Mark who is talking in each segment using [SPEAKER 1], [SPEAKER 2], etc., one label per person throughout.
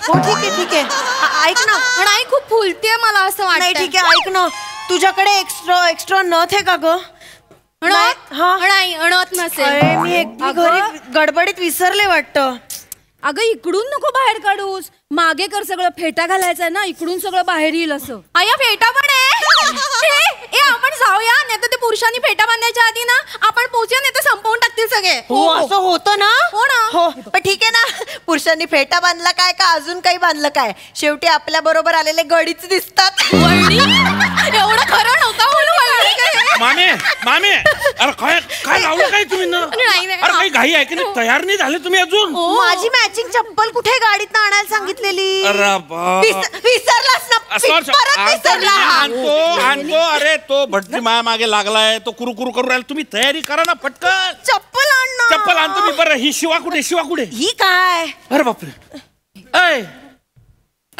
[SPEAKER 1] हो ठीक आहे ऐक ना.
[SPEAKER 2] नाही खूप फुलतेय मला असं वाटतं.
[SPEAKER 1] नाही ठीक आहे ऐक ना, तुझ्याकडे एक्स्ट्रा नथ आहे का ग?
[SPEAKER 2] नाही अणत नसेल.
[SPEAKER 1] मी घरी गडबडीत विसरले वाटतं.
[SPEAKER 2] अगं इकडून नको बाहेर काढूस, मागे कर सगळं. फेटा घालायचा ना, इकडून सगळं बाहेर येईल असं. आया फेटा पण आहे. आपण जाऊया, नाही तर ते पुरुषांनी फेटा बांधायच्या आधी ना आपण पोहोचूया, नाही तर संपवून टाकतील सगळे.
[SPEAKER 1] हो असं होतं ना.
[SPEAKER 2] हो ना.
[SPEAKER 1] हो पण ठीक आहे ना, पुरुषांनी फेटा बांधला काय का अजून काही बांधलं काय, शेवटी आपल्या बरोबर आलेले गडीच दिसतात.
[SPEAKER 2] एवढं खरं नव्हतं
[SPEAKER 3] मामे मामे, अरे काय लावलं काय तुम्ही ना? अरे काही घाई आहे की नाही, तयार नाही झाले तुम्ही अजून?
[SPEAKER 1] माझी मॅचिंग चप्पल कुठे गाडीत आणायला सांगितलेली? विसरलास ना?
[SPEAKER 3] आणतो. अरे तो भटजी माया मागे लागलाय, तो कुरकुरू करू राहिला. तुम्ही तयारी करा ना पटकन.
[SPEAKER 1] चप्पल आण ना.
[SPEAKER 3] चप्पल आणतो मी. बरं ही शिवा कुठे?
[SPEAKER 1] ही काय?
[SPEAKER 3] अरे बापरे, अय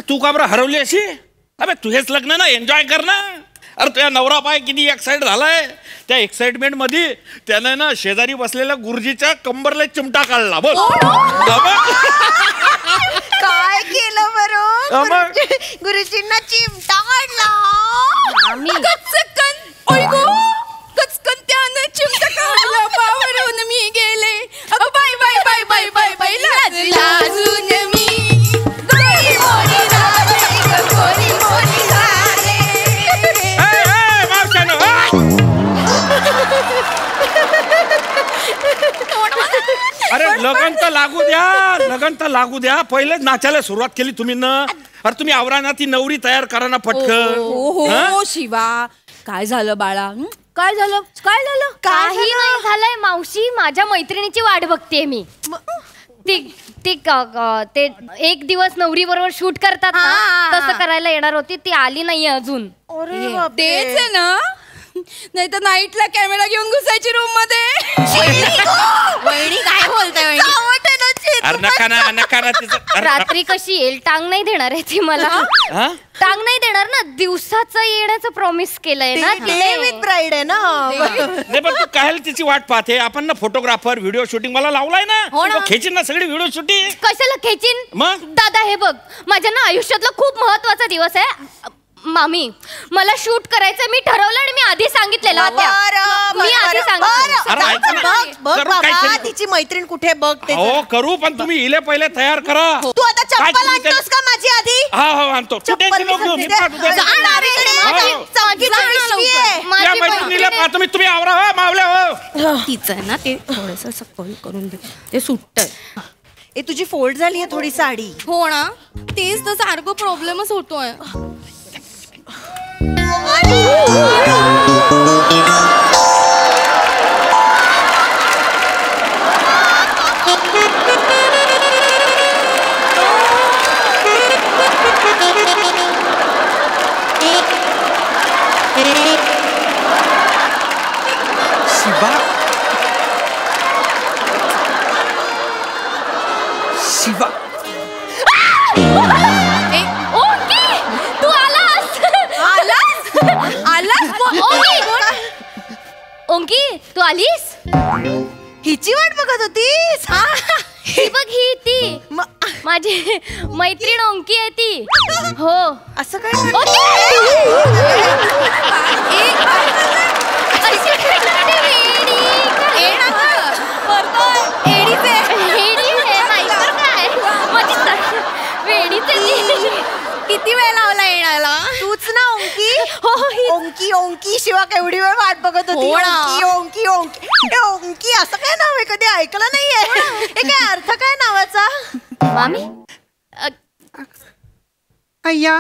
[SPEAKER 3] तू का बरं हरवली अशी? अबे तुझेच लग्न ना, एन्जॉय कर ना. अरे तुझ्या नवरा पाय किती एक्साइट झालाय. त्या एक्साइटमेंट मध्ये त्याने ना शेजारी बसलेल्या गुरुजीच्या कंबरला चिमटा काढला. बोल
[SPEAKER 1] काय केलं बरं? गुरुजींना चिमटा काढला.
[SPEAKER 2] कचकन त्याने चिमटा काढला. पावरून मी गेले. बाय बाय बाय बाय बाय बाय लाजून मी गोरी मोरी झाले, गोरी मोरी झाले.
[SPEAKER 3] अरे लगन तर लागू द्या. पहिलेच नाचायला सुरुवात केली तुम्ही ना. अरे तुम्ही आवराना, ती नवरी तयार करा ना पटकन.
[SPEAKER 2] हो शिवा, काय झालं बाळा? काय झालं?
[SPEAKER 4] काही नाही झालंय मावशी. माझ्या मैत्रिणीची वाट बघतेय मी. ते एक दिवस नवरी बरोबर शूट करतात ना, तसं करायला येणार होती. ती आली नाहीये अजून.
[SPEAKER 2] तेच आहे ना, नाही तर नाईटला कॅमेरा घेऊन घुसायची रूम मध्ये. वहिनी काय बोलताय?
[SPEAKER 3] अरे नका ना तिचं.
[SPEAKER 4] रात्री कशी येईल? टांग नाही देणार आहे ती मला. टांग नाही देणार ना, दिवसाचं येण्याचं प्रॉमिस केलंय ना.
[SPEAKER 1] विथ ब्राईड आहे ना.
[SPEAKER 3] नाही पण तू काय तिची वाट पाहते? आपण ना फोटोग्राफर, व्हिडिओ शूटिंग मला लावलाय ना. खेचीन ना सगळी व्हिडिओ शूटिंग.
[SPEAKER 4] कशाला खेचीन?
[SPEAKER 3] मग
[SPEAKER 4] दादा हे बघ, माझ्या ना आयुष्यातला खूप महत्वाचा दिवस आहे. मामी मला शूट करायचं मी ठरवलं आणि मी आधी सांगितलेलं. मी आधी
[SPEAKER 1] सांगितलं. तिची मैत्रीण कुठे बघ ते.
[SPEAKER 3] हो करू, पण तुम्ही इले पहिले तयार करा.
[SPEAKER 1] तू आता चप्पल आणतोस का माझी आधी?
[SPEAKER 3] हा आणतो. तुम्ही आवरा हो मावल्या हो.
[SPEAKER 2] तिचं आहे ना ते थोडंसं सखोल करून दे, ते सुट्ट.
[SPEAKER 1] तुझी फोल्ड झाली आहे थोडी साडी.
[SPEAKER 2] हो ना, तेच तर सारखं प्रॉब्लेमच होतोय.
[SPEAKER 3] शिवा
[SPEAKER 4] ओंकी तू आलीस?
[SPEAKER 1] हिची वाट बघत होतीस?
[SPEAKER 4] ही बघ, ही ती माझी मैत्रीण ओंकी आहे ती. हो
[SPEAKER 1] असं काय?
[SPEAKER 2] किती वेळ लावला येण्याला?
[SPEAKER 1] तूच ना ओंकी? ओंकी ओंकी शिवा केवढी वेळ वाट बघत होती. ओंकी ओंकी ओंकी असं काय नाव आहे? कधी ऐकलं नाहीये. हे काय अर्थ काय नावाचा?
[SPEAKER 4] मामी
[SPEAKER 5] अय्या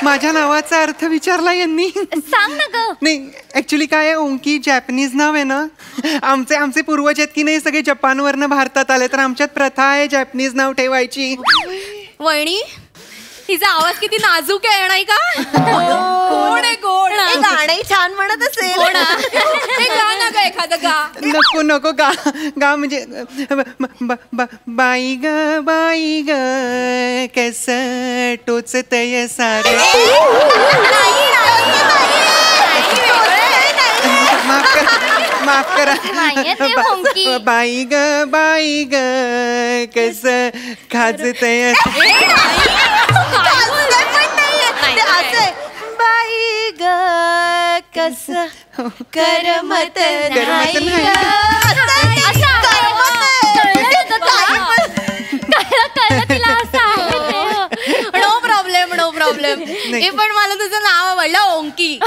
[SPEAKER 5] माझ्या नावाचा अर्थ विचारला यांनी.
[SPEAKER 4] सांग ना ग.
[SPEAKER 5] नाही ऍक्च्युली काय आहे, ओंकी जॅपनीज नाव आहे ना. आमचे पूर्वज आहेत की नाही सगळे जपानवरनं भारतात आले, तर आमच्यात प्रथा आहे जॅपनीज नाव ठेवायची.
[SPEAKER 2] वहिनी तिचा आवाज किती नाजूक आहे नाही का? गोड आहे गोड.
[SPEAKER 1] गाणंही छान म्हणत असेल.
[SPEAKER 2] गा ना ग एखादं गा.
[SPEAKER 5] नको गा म्हणजे बाई ग कस टोचतय सारे. माफ करा
[SPEAKER 4] नाहीये ते ओंकी.
[SPEAKER 5] बाई ग कस खाजतय
[SPEAKER 1] बाई ग कस करमत
[SPEAKER 5] करमत नाही.
[SPEAKER 2] नो प्रॉब्लेम हे पण मला तुझं नाव आवडलं ओंकी.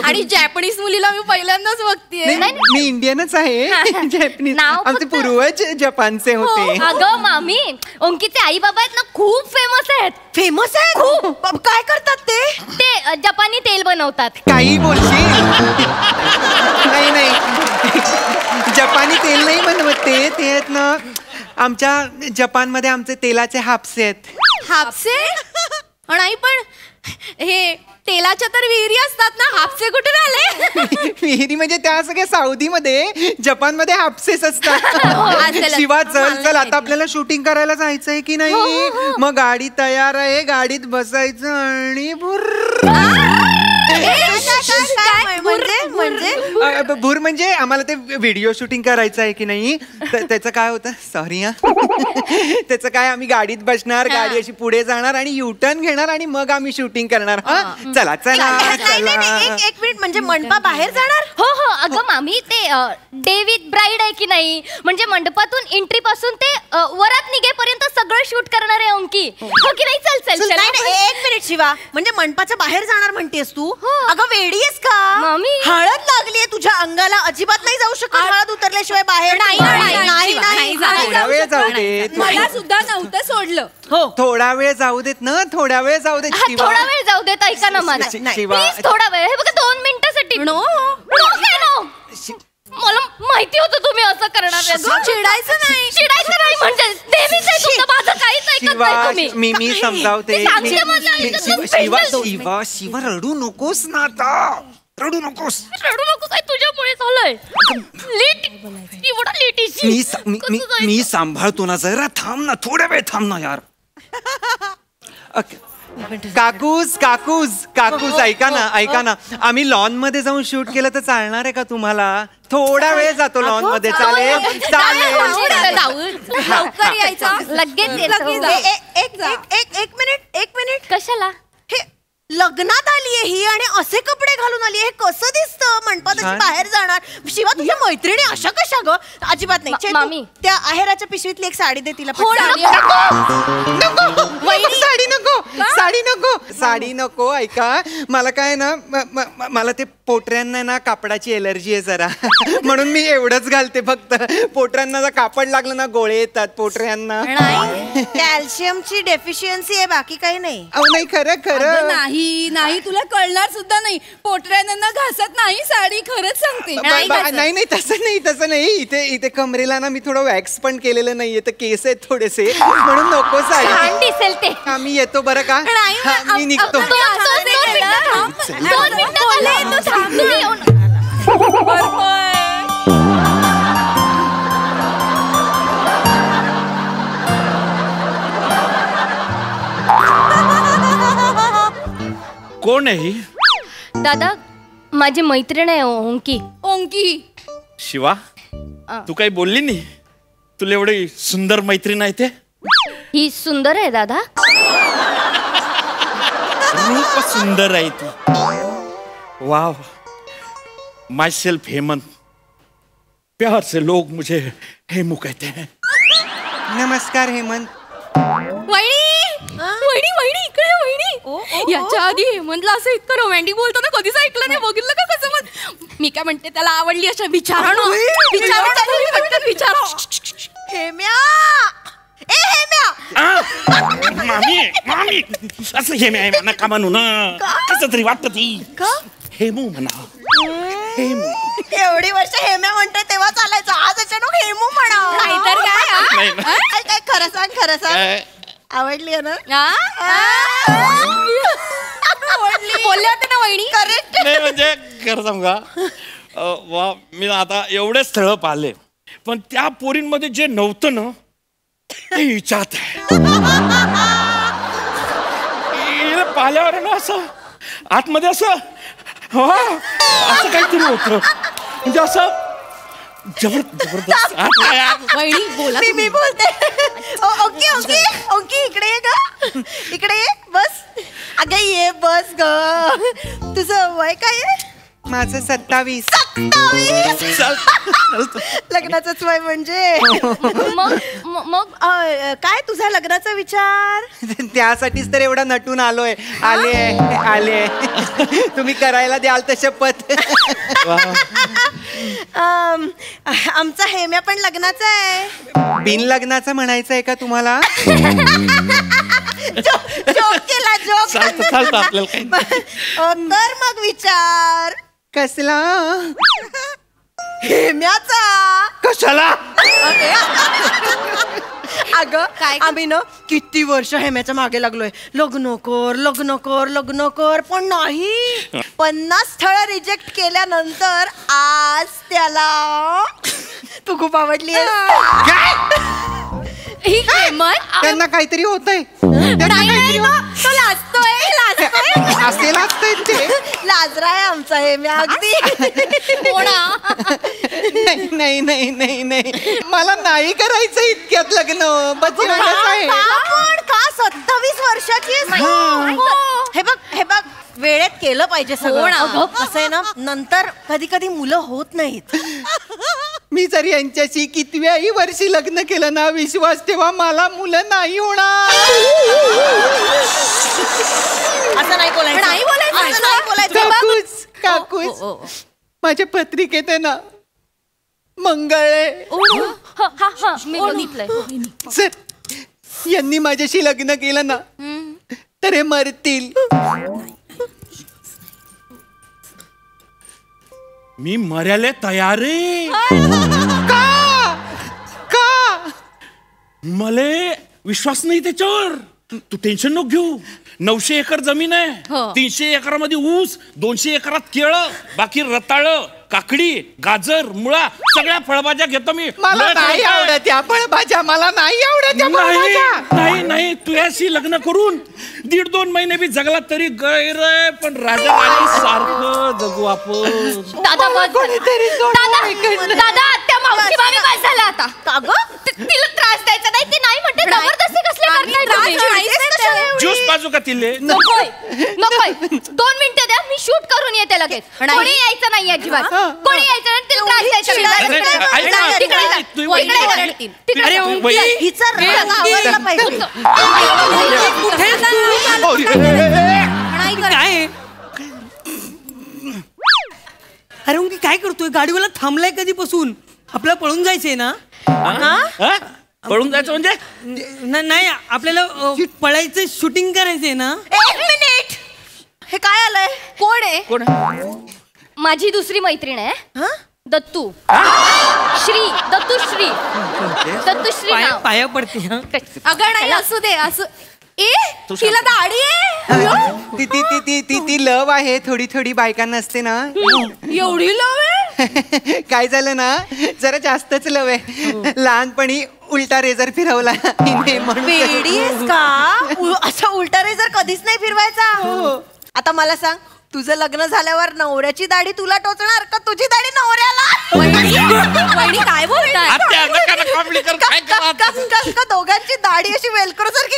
[SPEAKER 2] आणि जॅपनीज मुलीला मी पहिल्यांदाच बघतीये.
[SPEAKER 5] मी इंडियनच आहे. जॅपनीज
[SPEAKER 4] नाव
[SPEAKER 5] आमचे
[SPEAKER 4] फक्त-
[SPEAKER 5] पूर्वज जपानचे होते.
[SPEAKER 4] अगं मामी ओंकीचे आई बाबा आहेत ना खूप फेमस आहेत.
[SPEAKER 1] फेमस आहे खूप. काय करतात ते?
[SPEAKER 4] ते जपानी तेल बनवतात.
[SPEAKER 5] काही बोलशील नाही जपानी तेल नाही बनवत ते आहेत ना आमच्या जपानमध्ये आमचे तेलाचे हापसे आहेत.
[SPEAKER 2] हापसे नाही पण हे तेलाच्या तर विहिरी असतात ना, हापसे कुठे आले?
[SPEAKER 5] विहिरी म्हणजे त्या सगळ्या साऊदीमध्ये जपानमध्ये हापसेच असतात.
[SPEAKER 2] असेलच.
[SPEAKER 5] शिवा
[SPEAKER 2] मला
[SPEAKER 5] चल आता आपल्याला शूटिंग करायला जायचंय की नाही. मग गाडी तयार आहे, गाडीत बसायचं आणि भूर म्हणजे आम्हाला ते व्हिडिओ शूटिंग करायचं आहे की नाही. त्याचं काय होतं सॉरी त्याचं काय आम्ही गाडीत बसणार, गाडी अशी पुढे जाणार आणि युटर्न घेणार आणि मग आम्ही शूटिंग करणार. चला
[SPEAKER 1] एक मिनिट म्हणजे मंडपा बाहेर जाणार.
[SPEAKER 4] हो अगं मामी ते डेव्हिड ब्राईड आहे की नाही, म्हणजे मंडपातून एंट्री पासून ते वरात निघेपर्यंत सगळं शूट करणार आहे ओंकी. हो की नाही. चल
[SPEAKER 1] एक मिनिट शिवा, म्हणजे मंडपाच्या बाहेर जाणार म्हणतेस तू? अगं वेडी आहेस का
[SPEAKER 4] मामी?
[SPEAKER 1] हळद लागलीये तुझ्या अंगाला, अजिबात नाही जाऊ शकत हळद उतरल्याशिवाय बाहेर.
[SPEAKER 2] नाही
[SPEAKER 5] थोडा वेळ जाऊ देत.
[SPEAKER 2] मला सुद्धा नव्हतं सोडलं.
[SPEAKER 5] थोडा वेळ जाऊ देत ना, थोडा वेळ जाऊ देत.
[SPEAKER 4] थोडा वेळ जाऊ देत. ऐका ना माझं
[SPEAKER 5] शिवा
[SPEAKER 4] प्लीज थोडा वेळ. हे बघा 2 मिनिटासाठी. नो मला माहिती होतं तुम्ही असं करणार आहे.
[SPEAKER 2] चिडायचं
[SPEAKER 4] नाही म्हणजे नेहमीच आहे तुमचं. माझं काहीच ऐकत नाही तुम्ही.
[SPEAKER 5] मी समजावते.
[SPEAKER 4] मी सांगते माझं ऐकत नाही.
[SPEAKER 5] शिवा रडू नकोस ना आता, रडू नकोस.
[SPEAKER 4] रडू नको, काय तुझ्यामुळे झालंय. लेट एवढा लेट
[SPEAKER 3] मी सांभाळतो ना, जरा थांब ना, थोडा वेळ थांब ना यार.
[SPEAKER 5] काकूस ऐका ना आम्ही लॉन मध्ये जाऊन शूट केलं तर चालणार आहे का तुम्हाला? थोडा वेळ जातो लॉन मध्ये. चालेल
[SPEAKER 2] लवकर यायचा.
[SPEAKER 4] लगेच
[SPEAKER 1] एक मिनिट
[SPEAKER 4] कशाला?
[SPEAKER 1] हे लग्नात आलीये ही आणि असे कपडे घालून आली, हे कसं दिसतं? मंडपात अशी बाहेर जाणार. शिवा तुझ्या मैत्रिणी अशा कशा ग? अजिबात नाही. चेतू,
[SPEAKER 4] मामी.
[SPEAKER 1] त्या आहेराच्या पिशवीतली एक साडी दे तिला.
[SPEAKER 5] साडी नको. ऐका मला काय ना मला ते पोटऱ्यांना ना कापडाची एलर्जी आहे जरा. म्हणून मी एवढंच घालते फक्त. पोटऱ्यांना जर कापड लागलं ना गोळे येतात पोटऱ्यांना.
[SPEAKER 1] कॅल्शियमची डेफिशियन्सी आहे, बाकी काही नाही.
[SPEAKER 5] अहो नाही खरं
[SPEAKER 2] नाही तुला कळणार सुद्धा नाही. पोटऱ्यांना घासत नाही साडी, खरंच सांगते.
[SPEAKER 5] नाही तसं नाही. इथे कमरेला ना मी थोडं वॅक्स पण केलेलं नाहीये, तर केस आहेत थोडेसे, म्हणून नको
[SPEAKER 4] छान
[SPEAKER 5] साडी.
[SPEAKER 4] दिसेल ते.
[SPEAKER 5] आम्ही येतो बरं का. मी निघतो.
[SPEAKER 3] कोण आहे ही?
[SPEAKER 4] दादा माझी मैत्रीण आहे ओंकी.
[SPEAKER 3] शिवा तू काही बोलली नाही? तुला एवढी सुंदर मैत्रीण आहे ते?
[SPEAKER 4] ही सुंदर आहे दादा.
[SPEAKER 3] रूप सुंदर आहे तू. वाव. My self Hemant. प्यार से लोग मुझे हेमू कहते हैं.
[SPEAKER 5] नमस्कार हेमंत.
[SPEAKER 2] वहिनी इकडे वहिनी. याच्या आधी हेमंतला असं इतकं रोमॅन्टिक बोलताना कधीच ऐकलं नाही. बघितलं का कसं? मग मी काय म्हणते, त्याला आवडली अशा विचारा.
[SPEAKER 1] हेम्या
[SPEAKER 3] मामी असं हेम्या नका म्हणू ना. कसं तरी वाटत ती. हेमू म्हणा. हेमू.
[SPEAKER 1] एवढी वर्ष हेम्या म्हणते तेव्हा चालायचं, आज अचानक हेमू म्हणा.
[SPEAKER 2] नाहीतर काय?
[SPEAKER 1] खरं सांग. आवडली ना?
[SPEAKER 2] बोलले होते ना वहिनी.
[SPEAKER 1] करेक्ट.
[SPEAKER 3] नाही म्हणजे खरं सांगा, वा मी आता एवढे स्थळ पाहिले, पण त्या पोरींमध्ये जे नव्हतं ना ते हिच्यात आहे. पाहिल्यावर ना असं आतमध्ये असं काहीतरी होतं. म्हणजे असं जबरदस्त
[SPEAKER 2] वहिनी बोला
[SPEAKER 1] मी बोलते. ओंकी ओंकी ओंकी इकडे ये ग, इकडे ये, बस. अगं ये बस ग. तुझं वय काय आहे?
[SPEAKER 5] माझं 27.
[SPEAKER 1] 27. लग्नाचंच वय म्हणजे.
[SPEAKER 4] मग
[SPEAKER 1] काय तुझा लग्नाचा विचार?
[SPEAKER 5] त्यासाठीच तर एवढा नटून आलोय. आले तुम्ही करायला द्याल तर शपथ.
[SPEAKER 1] आमचा हेम्या पण लग्नाचा आहे.
[SPEAKER 5] बिन लग्नाचं म्हणायचं आहे का तुम्हाला?
[SPEAKER 1] जोक केला जोक.
[SPEAKER 3] चालतं आपल्याला काही
[SPEAKER 1] कर मग विचार.
[SPEAKER 5] कसला?
[SPEAKER 1] हेम्याचा.
[SPEAKER 5] कशाला?
[SPEAKER 1] अगं काय आम्ही ना किती वर्ष हेम्याच्या मागे लागलोय. लग्न कर पण नाही. 50 स्थळं रिजेक्ट केल्यानंतर आज त्याला तू खूप आवडली.
[SPEAKER 5] त्यांना काहीतरी होतंय.
[SPEAKER 1] तो लाजतोय.
[SPEAKER 5] असेलाच ते.
[SPEAKER 1] लाजराय आमचा हेम्या अगदी.
[SPEAKER 5] नाही मला नाही करायचं इतक्यात लग्न.
[SPEAKER 1] का 27 वर्षाची. हे बघ वेळेत केलं पाहिजे सगळं. असं आहे ना, नंतर कधी कधी मुलं होत नाहीत.
[SPEAKER 5] मी जर यांच्याशी कितव्याही वर्षी लग्न केलं ना, विश्वास ठेवा मला मुलं नाही होणार.
[SPEAKER 1] असं नाही बोलायचं.
[SPEAKER 5] काकूच माझ्या पत्रिकेत आहे ना मंगळ आहे.
[SPEAKER 4] मी बघितलंय.
[SPEAKER 5] सर यांनी माझ्याशी लग्न केलं ना तर हे मरतील.
[SPEAKER 3] मी मर्याले तयार आहे.
[SPEAKER 5] का?
[SPEAKER 3] मले विश्वास नाही त्याच्यावर. तू टेन्शन नको घेऊ. 900 एकर जमीन आहे. 300 एकरामध्ये ऊस, 200 एकरात केळं, बाकी रताळ, काकडी, गाजर, मुळा सगळ्या फळभाज्या घेतो मी.
[SPEAKER 5] मला नाही आवडत या फळभाज्या. मला नाही आवडत या फळभाज्या.
[SPEAKER 3] नाही तू याशी लग्न करून 1.5-2 महिने बी जगला तरी गैर आहे. पण राजा राणी सारखं जगू आपण.
[SPEAKER 4] दादा त्या मावशी मामी काय झालं आता? तिला त्रास द्यायचा नाही. ती नाही म्हणते. जबरदस्ती कसली करताय तुम्ही?
[SPEAKER 3] ज्यूस पाजू का तिले?
[SPEAKER 4] नकोय 2 मिनिटं द्या. मी शूट करून येते लगेच. कोणी यायचं नाही अजिबात. कोणी यायचं नाही. तिला त्रास
[SPEAKER 1] द्यायचा.
[SPEAKER 6] अरे उंकी काय करतोय? गाडीवाला थांबलाय कधीपासून? आपल्याला पळून जायचंय ना?
[SPEAKER 3] पळून जायचं म्हणजे?
[SPEAKER 6] नाही आपल्याला पळायचं शूटिंग करायचंय ना?
[SPEAKER 1] 1 मिनिट. हे काय आलंय?
[SPEAKER 3] कोण?
[SPEAKER 4] माझी दुसरी मैत्रीण आहे. दत्तू श्री नाव.
[SPEAKER 6] पाया पडते.
[SPEAKER 2] अगं नाही असू दे असू. तिला दाढी आहे.
[SPEAKER 5] ती लव आहे. थोडी बायकांना असते ना.
[SPEAKER 2] एवढी लव आहे.
[SPEAKER 5] काय झालं ना, जरा जास्तच लव आहे. लहानपणी उलटा रेझर फिरवला
[SPEAKER 1] वेडी आहेस का? असं उलटा रेझर कधीच नाही फिरवायचा. आता मला सांग, तुझं लग्न झाल्यावर नवऱ्याची दाढी तुला टोचणार का तुझी दाढी नवऱ्याला?
[SPEAKER 2] वहिनी काय बोलताय?
[SPEAKER 1] का दोघांची दाढी अशी वेलक्रो सारखी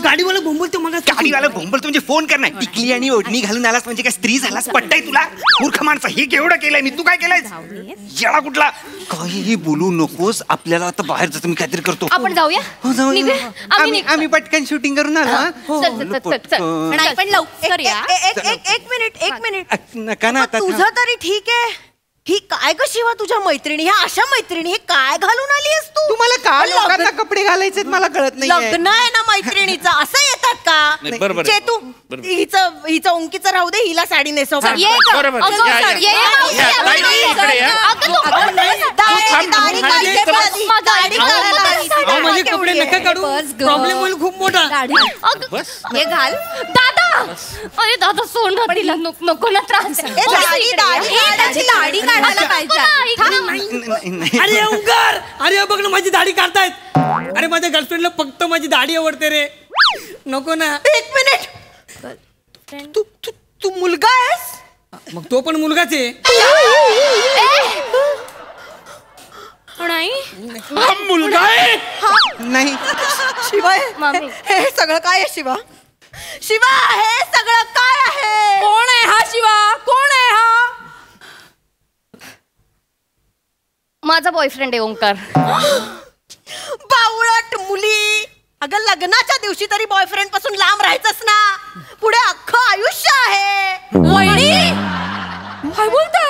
[SPEAKER 6] गाडीवाला बोंबलतो मला.
[SPEAKER 5] गाडीवाला बोंबलतो म्हणजे फोन कर नाही. टिकली आणि ओढणी घालून आलास म्हणजे काय स्त्री झालास? पट्टाय तुला? मूर्ख माणसा. हे केवढं केलंय मी. तू काय केलंय? येळा कुठला? काहीही बोलू नकोस. आपल्याला आता बाहेर जातो. मी काहीतरी करतो.
[SPEAKER 4] आपण जाऊया.
[SPEAKER 5] आम्ही पटकन शूटिंग करून आलो.
[SPEAKER 2] नाही पण लवकर या.
[SPEAKER 1] एक मिनिट.
[SPEAKER 5] नका ना.
[SPEAKER 1] तुझं तरी ठीक आहे. ही काय ग शिवा तुझ्या मैत्रिणी? ह्या अशा मैत्रिणी हे काय घालून आलीस तू?
[SPEAKER 5] तुम्हाला काय लोकांना कपडे घालायचे मला कळत नाही.
[SPEAKER 1] लग्न आहे ना मैत्रिणीचं, असं येतात का?
[SPEAKER 3] बरोबर.
[SPEAKER 1] चेतू हिचं ओंकीचं राहू दे. हिला साडी नेसव.
[SPEAKER 6] माझे कपडे नका काढू. प्रॉब्लेम होईल खूप मोठा.
[SPEAKER 2] हे घाल.
[SPEAKER 4] दादा अरे दादा सोड ना तिला. नको ना त्रास.
[SPEAKER 2] दाढी काढायला पाहिजे.
[SPEAKER 6] अरे ओंकार, अरे बघ ना माझी दाढी काढतायत. अरे माझ्या गर्लफ्रेंडला फक्त माझी दाढी आवडते रे. नको ना.
[SPEAKER 1] 1 मिनिट.
[SPEAKER 4] बॉयफ्रेंड.
[SPEAKER 1] तू तू तू मुलगा आहेस?
[SPEAKER 6] मग तो पण मुलगाच आहे.
[SPEAKER 2] नाही
[SPEAKER 3] हा मुलगा आहे.
[SPEAKER 5] नाही
[SPEAKER 1] शिवा
[SPEAKER 4] मामी.
[SPEAKER 1] हे सगळं काय आहे शिवा? शिवा हे सगळं काय आहे?
[SPEAKER 2] कोण आहे हा शिवा? कोण आहे हा?
[SPEAKER 4] माझा बॉयफ्रेंड आहे ओंकार.
[SPEAKER 1] बावळट मुली, अगं लग्नाच्या दिवशी तरी बॉयफ्रेंड पासून लांब राहायचंच ना. पुढे अख्खं आयुष्य आहे.
[SPEAKER 2] वहिनी काय बोलता?